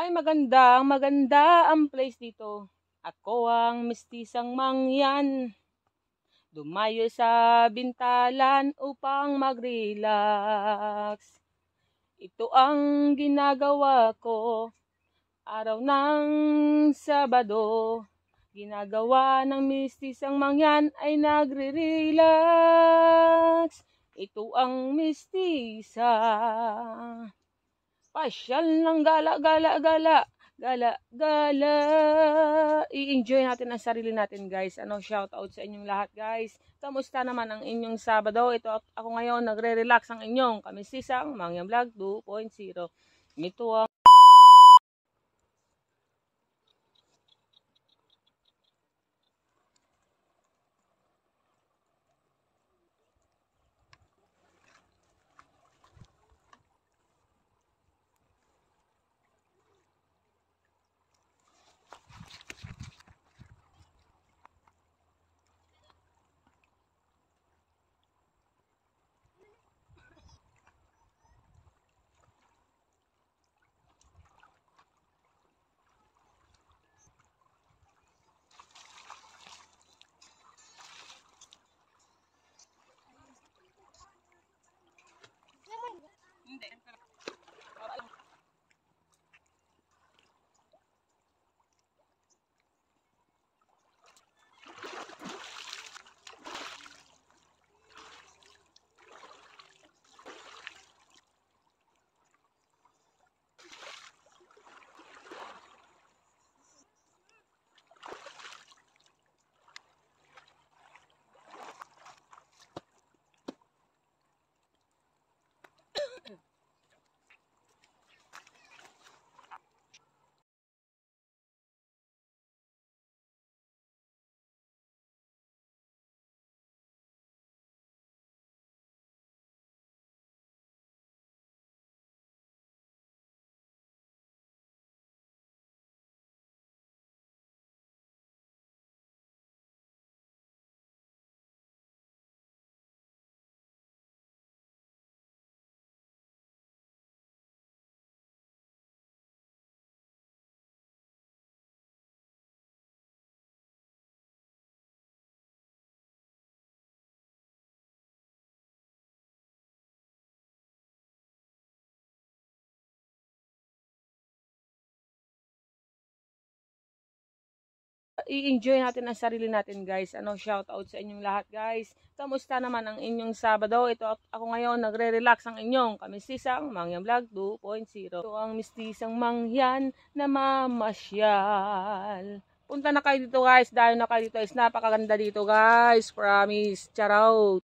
Ay maganda, maganda ang place dito. Ako ang mistisang mangyan. Dumayo sa bintalan upang mag-relax. Ito ang ginagawa ko araw ng Sabado. Ginagawa ng mistisang mangyan ay nagre-relax. Ito ang mistisa. Pasyal ng gala, gala, gala. Gala, gala. I-enjoy natin ang sarili natin, guys. Shout out sa inyong lahat, guys. Kamusta naman ang inyong Sabado? Ito ako ngayon, nagre-relax ang inyong kamisisang Mangyang Vlog 2.0. Ito ang i-enjoy natin ang sarili natin, guys. Shout out sa inyong lahat, guys. Kamusta naman ang inyong Sabado? Ito ako ngayon, nagre-relax ang inyong kamisisang Mangyang Vlog 2.0. Ito ang mistisang mangyan na mamasyal. Punta na kayo dito, guys. Dahil na kayo dito is napakaganda dito, guys. Promise. Charaut.